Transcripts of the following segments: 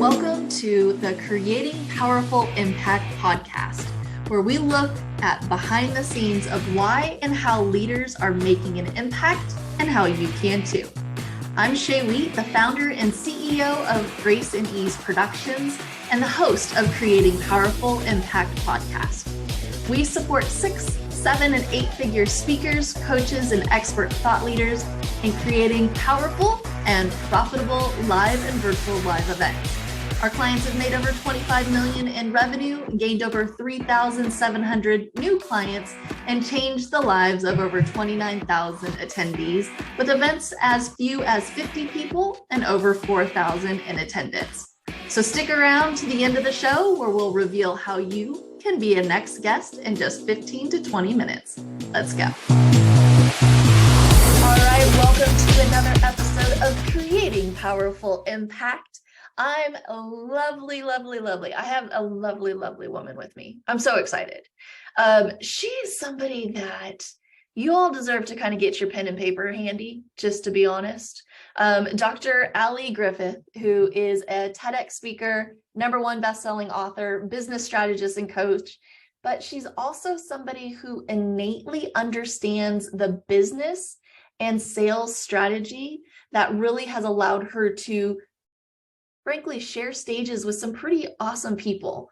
Welcome to the Creating Powerful Impact podcast, where we look at behind the scenes of why and how leaders are making an impact and how you can too. I'm Shay Wheat, the founder and CEO of Grace and Ease Productions and the host of Creating Powerful Impact podcast. We support 6, 7, and 8-figure speakers, coaches, and expert thought leaders in creating powerful and profitable live and virtual live events. Our clients have made over $25 million in revenue, gained over 3,700 new clients, and changed the lives of over 29,000 attendees with events as few as 50 people and over 4,000 in attendance. So stick around to the end of the show where we'll reveal how you can be a next guest in just 15 to 20 minutes. Let's go. All right, welcome to another episode of Creating Powerful Impact. I'm lovely. I have a lovely woman with me. I'm so excited. She's somebody that you all deserve to kind of get your pen and paper handy, just to be honest. Dr. Alisha Griffith, who is a TEDx speaker, #1 best-selling author, business strategist, and coach. But she's also somebody who innately understands the business and sales strategy that really has allowed her to frankly share stages with some pretty awesome people.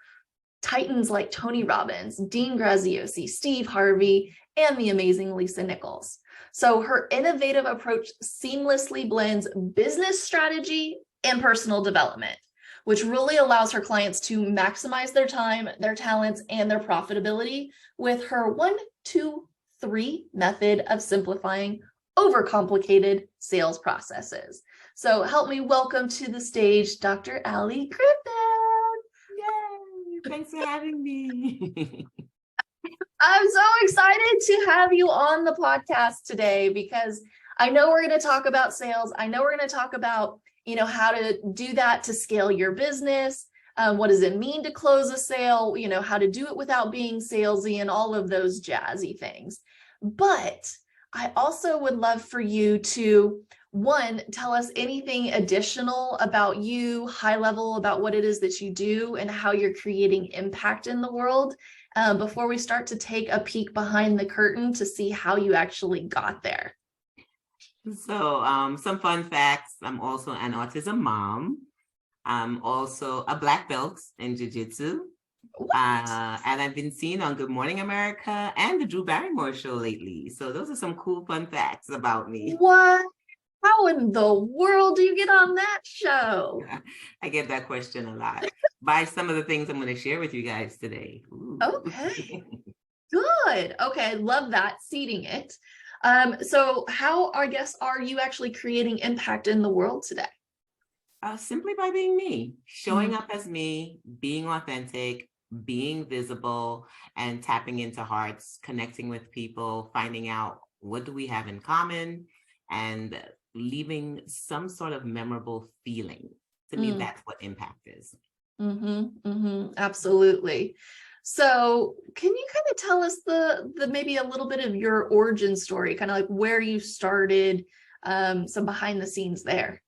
Titans like Tony Robbins, Dean Graziosi, Steve Harvey, and the amazing Lisa Nichols. So her innovative approach seamlessly blends business strategy and personal development, which really allows her clients to maximize their time, their talents, and their profitability with her 1, 2, 3 method of simplifying overcomplicated sales processes. So help me welcome to the stage, Dr. Alisha Griffith. Yay! Thanks for having me. I'm so excited to have you on the podcast today because I know we're going to talk about sales. I know we're going to talk about, how to do that to scale your business. What does it mean to close a sale? How to do it without being salesy and all of those jazzy things. But I also would love for you to, one, tell us anything additional about you, high level about what it is that you do and how you're creating impact in the world before we start to take a peek behind the curtain to see how you actually got there. So some fun facts. I'm also an autism mom. I'm also a black belt in jiu-jitsu. And I've been seen on Good Morning America and the Drew Barrymore show lately. So those are some cool, fun facts about me. What? How in the world do you get on that show? I get that question a lot by some of the things I'm going to share with you guys today. Ooh. Okay, good. Okay, love that, seeding it. So how, I guess, are you actually creating impact in the world today? Simply by being me, showing up as me, being authentic, being visible, and tapping into hearts, connecting with people, finding out what do we have in common, and leaving some sort of memorable feeling. To me, that's what impact is. Absolutely. So can you kind of tell us the maybe a little bit of your origin story, kind of like where you started, some behind the scenes there?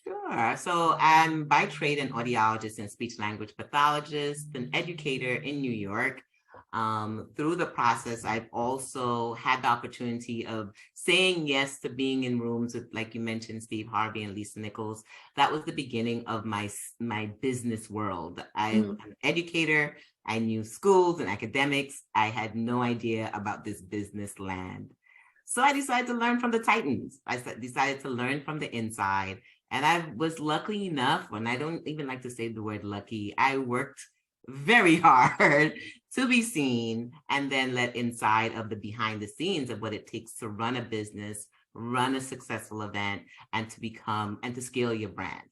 Sure. So I'm by trade an audiologist and speech language pathologist, an educator in New York. Through the process, I've also had the opportunity of saying yes to being in rooms with, like you mentioned, Steve Harvey and Lisa Nichols. That was the beginning of my business world. I'm an educator. I knew schools and academics. I had no idea about this business land. So I decided to learn from the Titans. I decided to learn from the inside. And I was lucky enough, and I don't even like to say the word lucky, I worked very hard to be seen and then let inside of the behind the scenes of what it takes to run a business, run a successful event, and to scale your brand.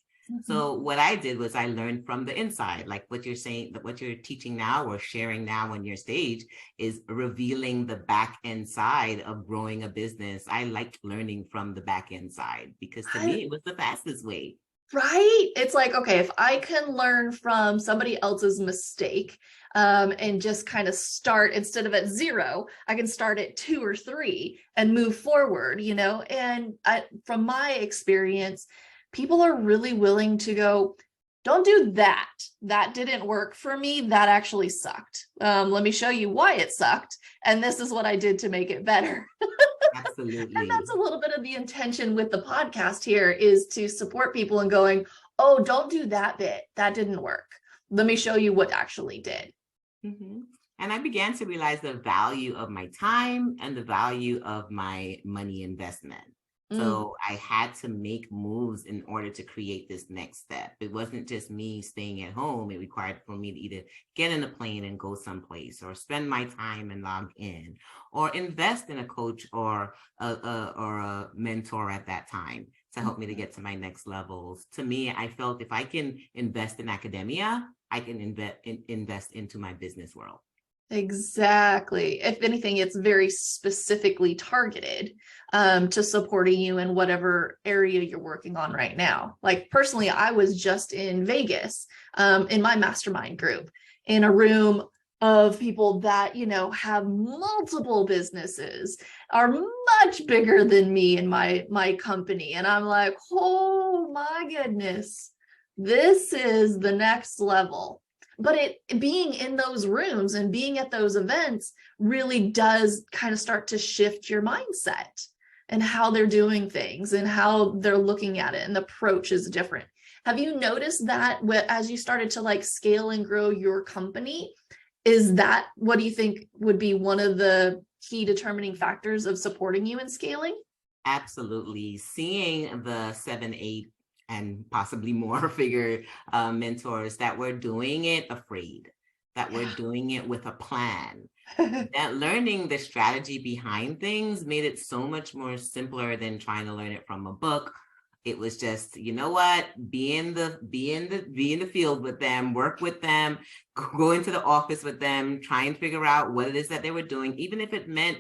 So what I did was I learned from the inside, like what you're saying, what you're teaching now or sharing now on your stage is revealing the back end side of growing a business. I like learning from the back end side because to me, it was the fastest way. Right? It's like, okay, if I can learn from somebody else's mistake and just kind of start instead of at 0, I can start at 2 or 3 and move forward, and from my experience, people are really willing to go, don't do that. That didn't work for me. That actually sucked. Let me show you why it sucked. And this is what I did to make it better. And Absolutely. that's a little bit of the intention with the podcast here, is to support people and going, oh, don't do that bit. That didn't work. Let me show you what actually did. Mm-hmm. And I began to realize the value of my time and the value of my money investment. So I had to make moves in order to create this next step. It wasn't just me staying at home. It required for me to either get in a plane and go someplace, or spend my time and log in, or invest in a coach or a mentor at that time to help me to get to my next levels. To me, I felt if I can invest in academia, I can invest into my business world. Exactly. If anything, it's very specifically targeted to supporting you in whatever area you're working on right now. Like personally, I was just in Vegas in my mastermind group, in a room of people that, you know, have multiple businesses, are much bigger than me and my company. And I'm like, oh my goodness, this is the next level. But it being in those rooms and being at those events really does kind of start to shift your mindset and how they're doing things and how they're looking at it, and the approach is different. Have you noticed that as you started to like scale and grow your company? Is that, what do you think would be one of the key determining factors of supporting you in scaling? Absolutely. Seeing the 7, 8, and possibly more figure mentors that were doing it afraid, that were doing it with a plan, that learning the strategy behind things made it so much more simpler than trying to learn it from a book. It was just, you know what, be in the field with them, work with them, go into the office with them, try and figure out what it is that they were doing, even if it meant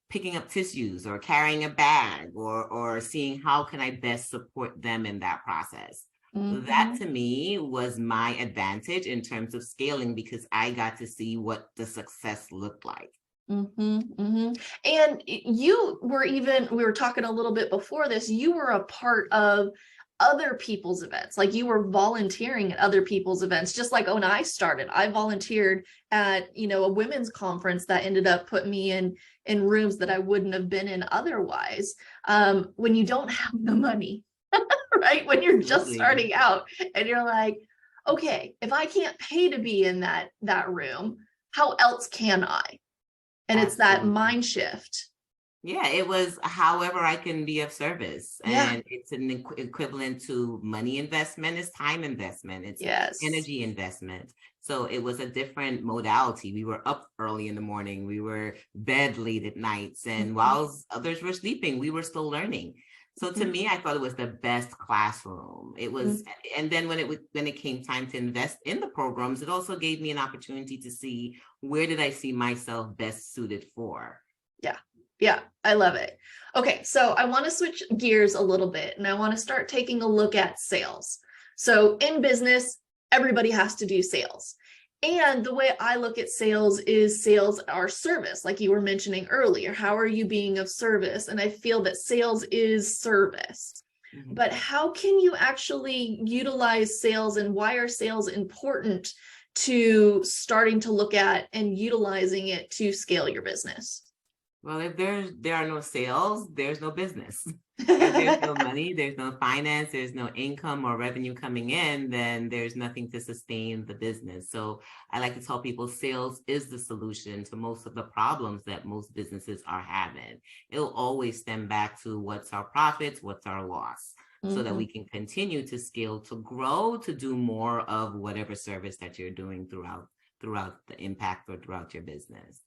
picking up tissues or carrying a bag, or seeing how can I best support them in that process. Mm-hmm. That to me was my advantage in terms of scaling, because I got to see what the success looked like. Mm-hmm, mm-hmm. And we were talking a little bit before this, you were a part of other people's events, like you were volunteering at other people's events, just like when I started, I volunteered at, you know, a women's conference that ended up putting me in rooms that I wouldn't have been in otherwise. When you don't have the money, right? When you're just starting out and you're like, okay, if I can't pay to be in that room, how else can I? And it's that mind shift. Yeah, it was however I can be of service. And it's an equivalent to money investment, is time investment, it's energy investment. So it was a different modality. We were up early in the morning, we were bed late at nights, and while others were sleeping, we were still learning. So to me, I thought it was the best classroom. It was, and then when it came time to invest in the programs, it also gave me an opportunity to see, where did I see myself best suited for? Yeah, I love it. Okay, so I want to switch gears a little bit, and I want to start taking a look at sales. So in business, everybody has to do sales. And the way I look at sales is sales are service, like you were mentioning earlier. How are you being of service? And I feel that sales is service. Mm-hmm. But how can you actually utilize sales, and why are sales important to starting to look at and utilizing it to scale your business? Well, if there are no sales, there's no business. If there's no money, there's no finance, there's no income or revenue coming in, then there's nothing to sustain the business. So I like to tell people sales is the solution to most of the problems that most businesses are having. It'll always stem back to what's our profits, what's our loss, so that we can continue to scale, to grow, to do more of whatever service that you're doing throughout the impact or throughout your business.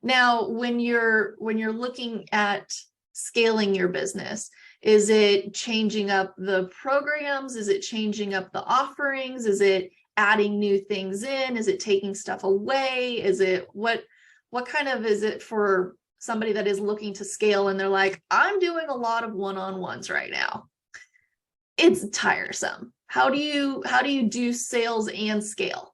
Now, when you're looking at scaling your business, is it changing up the programs? Is it changing up the offerings? Is it adding new things in? Is it taking stuff away? Is it what kind of is it for somebody that is looking to scale and they're like, I'm doing a lot of one-on-ones right now. It's tiresome. How do you do sales and scale?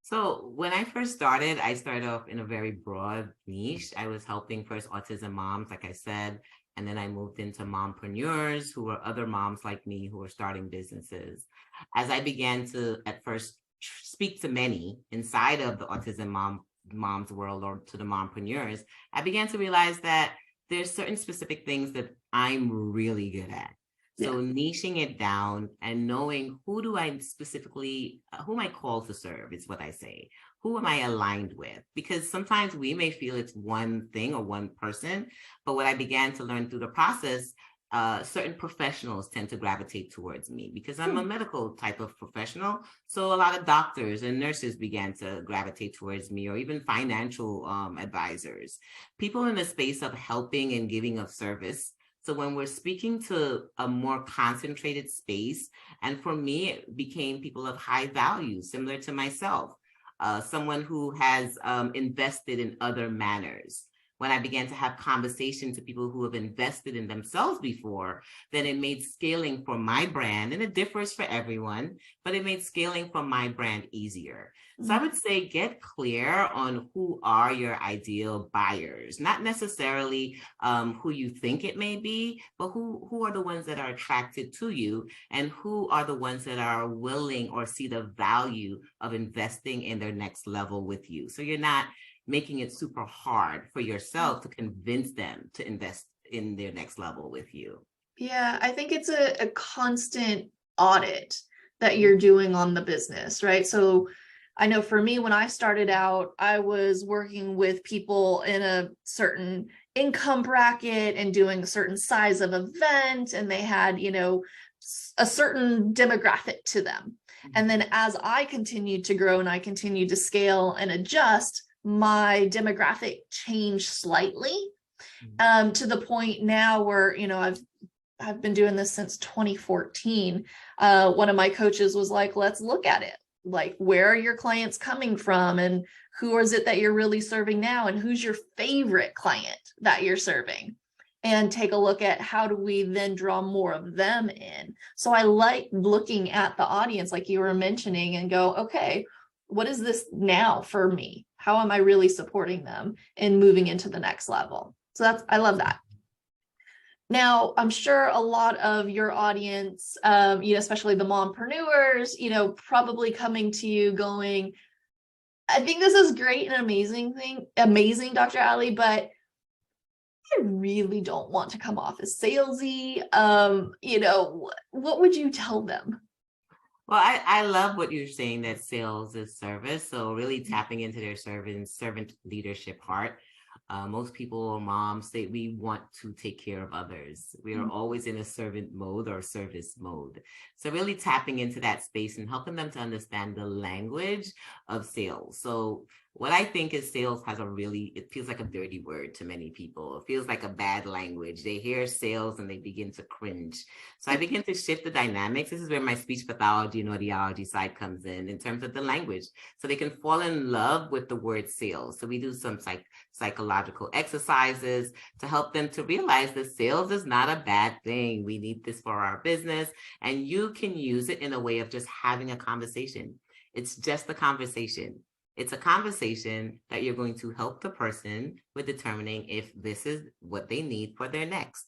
So when I first started, I started off in a very broad niche. I was helping first autism moms, like I said, And then I moved into mompreneurs, who were other moms like me who were starting businesses. As I began to at first speak to many inside of the autism mom's world, or to the mompreneurs, I began to realize that there's certain specific things that I'm really good at. So niching it down and knowing who do I specifically, who am I called to serve is what I say. Who am I aligned with? Because sometimes we may feel it's one thing or one person, but what I began to learn through the process, certain professionals tend to gravitate towards me because I'm a medical type of professional. So a lot of doctors and nurses began to gravitate towards me, or even financial advisors, people in the space of helping and giving of service. So when we're speaking to a more concentrated space, and for me, it became people of high value, similar to myself, someone who has invested in other manners. When I began to have conversations with people who have invested in themselves before, then it made scaling for my brand, and it differs for everyone, but it made scaling for my brand easier. So I would say get clear on who are your ideal buyers, not necessarily who you think it may be, but who are the ones that are attracted to you, and who are the ones that are willing or see the value of investing in their next level with you. So you're not making it super hard for yourself to convince them to invest in their next level with you. Yeah, I think it's a constant audit that you're doing on the business, right? So I know for me, when I started out, I was working with people in a certain income bracket and doing a certain size of event, and they had, a certain demographic to them. And then as I continued to grow and I continued to scale and adjust, my demographic changed slightly, to the point now where, I've been doing this since 2014. One of my coaches was like, let's look at it. Like, where are your clients coming from? And who is it that you're really serving now? And who's your favorite client that you're serving? And take a look at how do we then draw more of them in. So I like looking at the audience, like you were mentioning, and go, okay, what is this now for me? How am I really supporting them and moving into the next level? So I love that. Now, I'm sure a lot of your audience, especially the mompreneurs, probably coming to you going, I think this is great and amazing, Dr. Ali, but I really don't want to come off as salesy. What would you tell them? Well, I love what you're saying, that sales is service. So really tapping into their servant leadership heart. Most people or moms say we want to take care of others. We are always in a servant mode or service mode. So really tapping into that space and helping them to understand the language of sales. So what I think is sales it feels like a dirty word to many people. It feels like a bad language. They hear sales and they begin to cringe. So I begin to shift the dynamics. This is where my speech pathology and audiology side comes in terms of the language. So they can fall in love with the word sales. So we do some psychological exercises to help them to realize that sales is not a bad thing. We need this for our business, and you can use it in a way of just having a conversation. It's just a conversation. It's a conversation that you're going to help the person with determining if this is what they need for their next.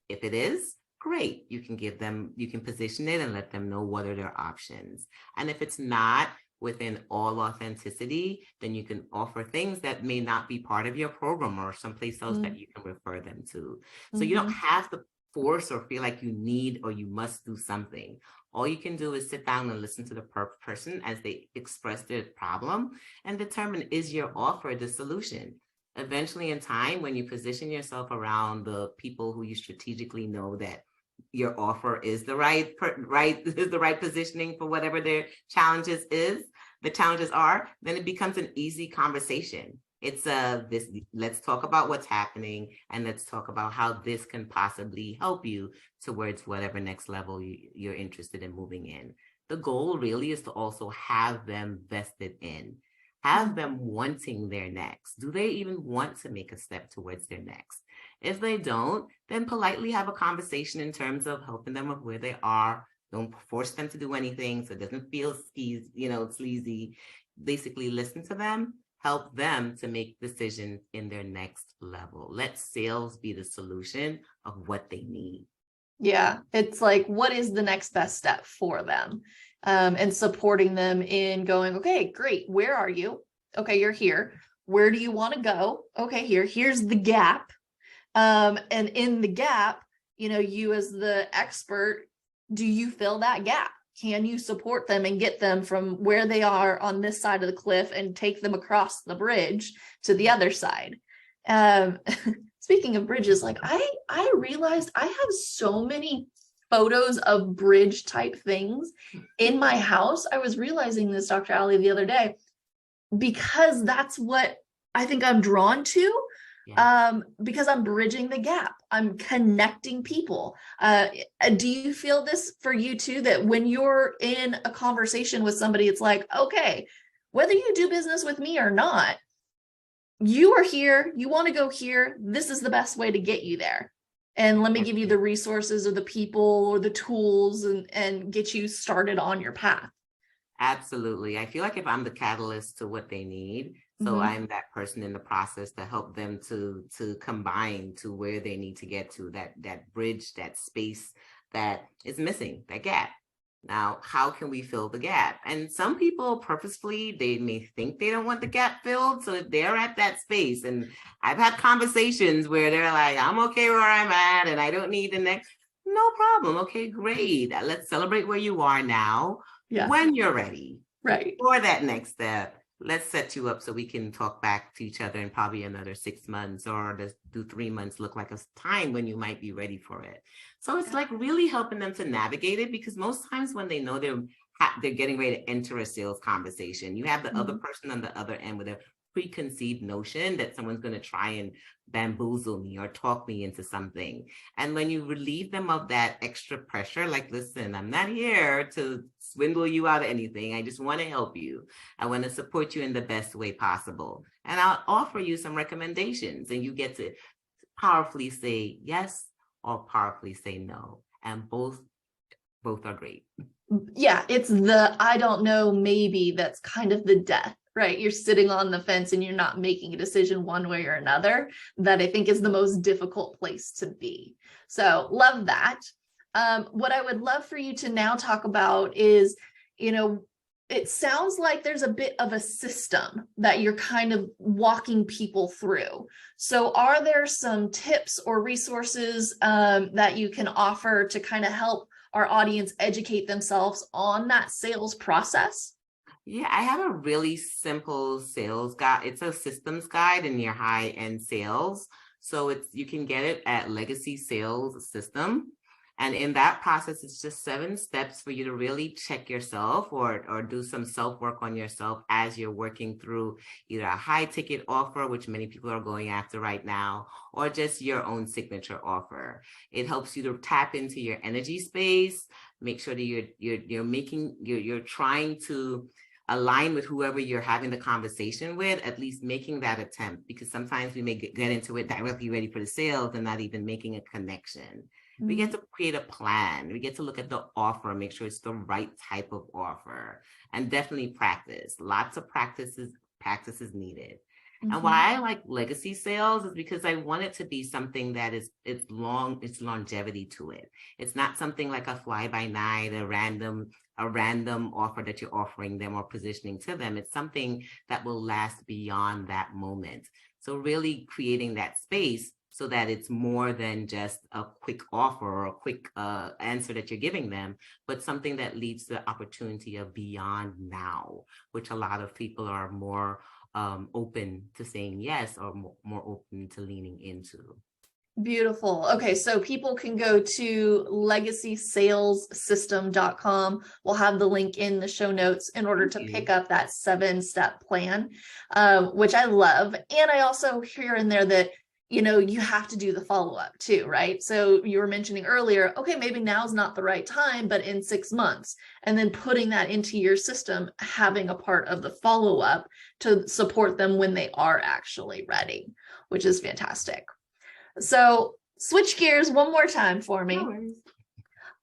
If it is, great. You can position it and let them know what are their options. And if it's not within all authenticity, then you can offer things that may not be part of your program or someplace else that you can refer them to. So you don't have to force or feel like you need or you must do something. All you can do is sit down and listen to the person as they express their problem and determine, is your offer the solution? Eventually in time, when you position yourself around the people who you strategically know that your offer is the right positioning for whatever their challenges are, then it becomes an easy conversation. It's let's talk about what's happening and let's talk about how this can possibly help you towards whatever next level you're interested in moving in. The goal really is to also have them vested in, have them wanting their next. Do they even want to make a step towards their next? If they don't, then politely have a conversation in terms of helping them with where they are. Don't force them to do anything so it doesn't feel sleazy. Basically listen to them, help them to make decisions in their next level. Let sales be the solution of what they need. Yeah, it's like, what is the next best step for them? And supporting them in going, okay, great. Where are you? Okay, you're here. Where do you want to go? Okay, here's the gap. And in the gap, you as the expert, do you fill that gap? Can you support them and get them from where they are on this side of the cliff and take them across the bridge to the other side? Speaking of bridges, like I realized I have so many photos of bridge type things in my house. I was realizing this, Dr. Ali, the other day, because that's what I think I'm drawn to. Yeah. Because I'm bridging the gap. I'm connecting people. Do you feel this for you too, that when you're in a conversation with somebody, it's like, okay, whether you do business with me or not, you are here, you want to go here, this is the best way to get you there. And let me give you the resources or the people or the tools and get you started on your path. Absolutely. I feel like if I'm the catalyst to what they need, so I'm that person in the process to help them to combine to where they need to get to, that bridge, that space that is missing, that gap. Now, how can we fill the gap? And some people purposefully, they may think they don't want the gap filled, so they're at that space. And I've had conversations where they're like, I'm okay where I'm at and I don't need the next. No problem. Okay, great. Let's celebrate where you are now. Yeah. When you're ready, right, for that next step, let's set you up so we can talk back to each other in probably another 6 months, or do 3 months look like a time when you might be ready for it? So it's like really helping them to navigate it, because most times when they know they're getting ready to enter a sales conversation, you have the other person on the other end with a preconceived notion that someone's going to try and bamboozle me or talk me into something. And when you relieve them of that extra pressure, like, listen, I'm not here to swindle you out of anything. I just want to help you. I want to support you in the best way possible. And I'll offer you some recommendations, and you get to powerfully say yes or powerfully say no. And both are great. Yeah, it's the I don't know, maybe, that's kind of the death, right? You're sitting on the fence and you're not making a decision one way or another. That I think is the most difficult place to be. So love that. What I would love for you to now talk about is, it sounds like there's a bit of a system that you're kind of walking people through. So are there some tips or resources that you can offer to kind of help our audience educate themselves on that sales process? Yeah, I have a really simple sales guide. It's a systems guide in your high-end sales. So you can get it at Legacy Sales System. And in that process, it's just 7 steps for you to really check yourself or do some self-work on yourself as you're working through either a high ticket offer, which many people are going after right now, or just your own signature offer. It helps you to tap into your energy space, make sure that you're trying to align with whoever you're having the conversation with, at least making that attempt, because sometimes we may get into it directly ready for the sales and not even making a connection. We get to create a plan. We get to look at the offer, make sure it's the right type of offer, and definitely practice. Lots of practice is needed. And why I like Legacy Sales is because I want it to be something that it's longevity to it. It's not something like a fly by night, a random offer that you're offering them or positioning to them. It's something that will last beyond that moment. So really creating that space so that it's more than just a quick offer or a quick answer that you're giving them, but something that leads to the opportunity of beyond now, which a lot of people are more open to saying yes, or more open to leaning into. Beautiful. Okay, so people can go to legacysalessystem.com. We'll have the link in the show notes in order to pick up that 7-step plan, which I love. And I also hear in there that you have to do the follow-up too, right? So you were mentioning earlier, okay, maybe now's not the right time, but in 6 months, and then putting that into your system, having a part of the follow-up to support them when they are actually ready, which is fantastic. So switch gears one more time for me. No worries.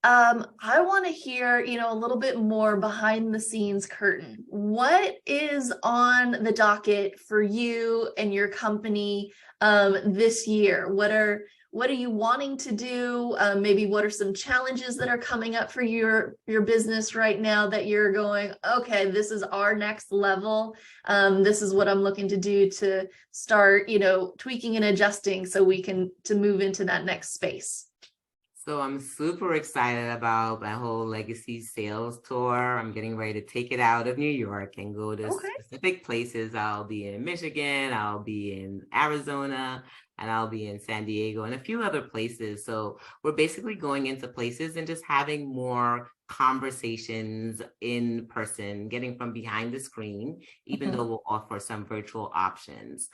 I want to hear, a little bit more behind the scenes curtain. What is on the docket for you and your company this year? What are you wanting to do? Maybe what are some challenges that are coming up for your business right now that you're going, okay, this is our next level. This is what I'm looking to do to start, tweaking and adjusting so we can to move into that next space. So I'm super excited about my whole legacy sales tour. I'm getting ready to take it out of New York and go to specific places. I'll be in Michigan, I'll be in Arizona, and I'll be in San Diego and a few other places. So we're basically going into places and just having more conversations in person, getting from behind the screen, even though we'll offer some virtual options.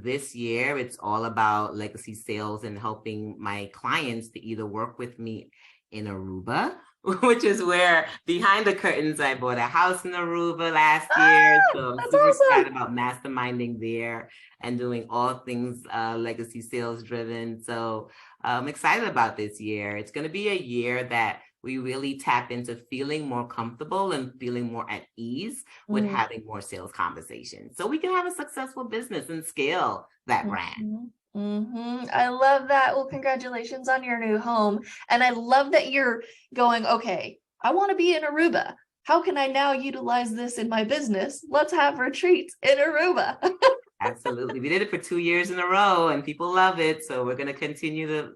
This year, it's all about legacy sales and helping my clients to either work with me in Aruba, which is where behind the curtains, I bought a house in Aruba last year. So I'm super excited about masterminding there and doing all things legacy sales driven. So I'm excited about this year. It's going to be a year that we really tap into feeling more comfortable and feeling more at ease with having more sales conversations. So we can have a successful business and scale that brand. I love that. Well, congratulations on your new home. And I love that you're going, okay, I want to be in Aruba. How can I now utilize this in my business? Let's have retreats in Aruba. Absolutely. We did it for 2 years in a row and people love it. So we're going to continue the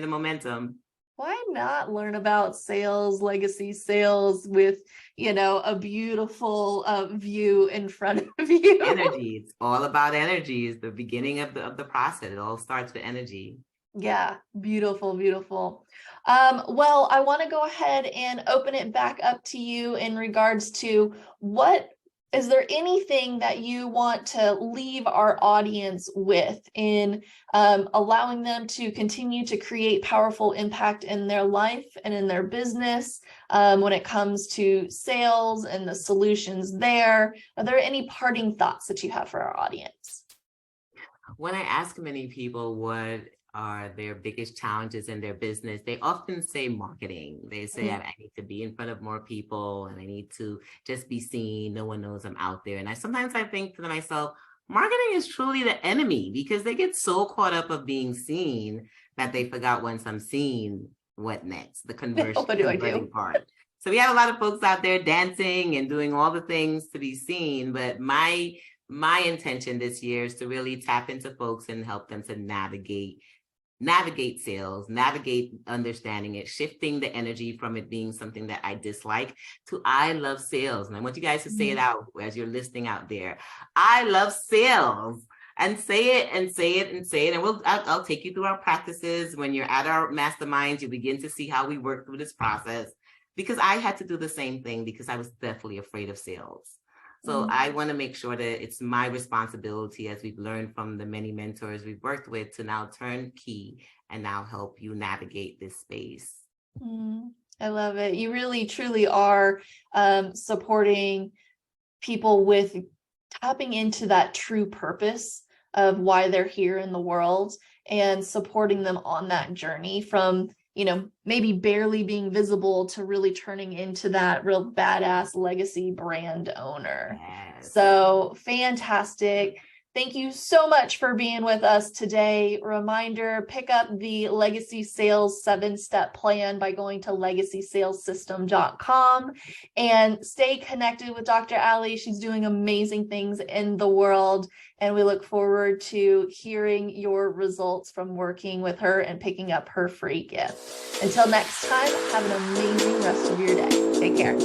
momentum. Why not learn about sales, legacy sales with, a beautiful view in front of you? Energy. It's all about energy. It's the beginning of the process. It all starts with energy. Yeah, beautiful, beautiful. Well, I want to go ahead and open it back up to you in regards to is there anything that you want to leave our audience with in allowing them to continue to create powerful impact in their life and in their business when it comes to sales and the solutions there? Are there any parting thoughts that you have for our audience? When I ask many people what are their biggest challenges in their business, they often say marketing. They say, I need to be in front of more people and I need to just be seen. No one knows I'm out there. And sometimes I think to myself, marketing is truly the enemy because they get so caught up of being seen that they forgot once I'm seen, what next? The conversion part. So we have a lot of folks out there dancing and doing all the things to be seen. But my intention this year is to really tap into folks and help them to navigate sales, navigate understanding it, shifting the energy from it being something that I dislike to I love sales. And I want you guys to say it out as you're listening out there. I love sales. And say it and say it and say it. And I'll take you through our practices. When you're at our masterminds, you begin to see how we work through this process. Because I had to do the same thing because I was definitely afraid of sales. So I want to make sure that it's my responsibility, as we've learned from the many mentors we've worked with, to now turn key and now help you navigate this space. I love it. You really, truly are supporting people with tapping into that true purpose of why they're here in the world and supporting them on that journey from maybe barely being visible to really turning into that real badass legacy brand owner. Yes. So fantastic. Thank you so much for being with us today. Reminder, pick up the Legacy Sales 7-step plan by going to legacysalessystem.com and stay connected with Dr. Ali. She's doing amazing things in the world, and we look forward to hearing your results from working with her and picking up her free gift. Until next time, have an amazing rest of your day. Take care.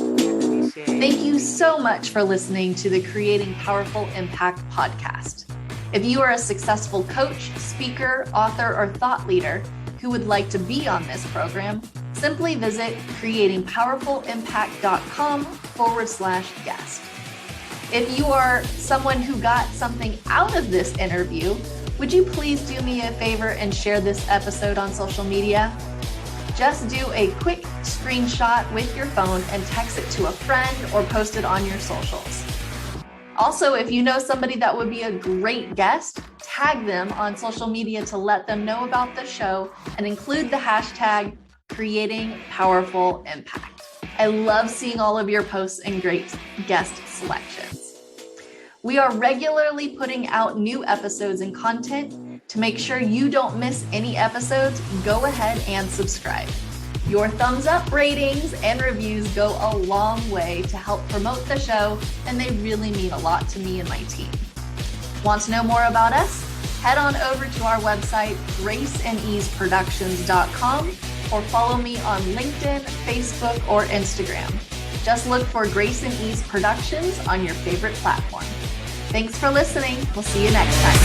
Thank you so much for listening to the Creating Powerful Impact podcast. If you are a successful coach, speaker, author, or thought leader who would like to be on this program, simply visit creatingpowerfulimpact.com/guest. If you are someone who got something out of this interview, would you please do me a favor and share this episode on social media? Just do a quick screenshot with your phone and text it to a friend or post it on your socials. Also, if you know somebody that would be a great guest, tag them on social media to let them know about the show and include the hashtag creating powerful impact. I love seeing all of your posts and great guest selections. We are regularly putting out new episodes and content. To make sure you don't miss any episodes, go ahead and subscribe. Your thumbs up, ratings, and reviews go a long way to help promote the show, and they really mean a lot to me and my team. Want to know more about us? Head on over to our website, graceandeaseproductions.com, or follow me on LinkedIn, Facebook, or Instagram. Just look for Grace and Ease Productions on your favorite platform. Thanks for listening. We'll see you next time.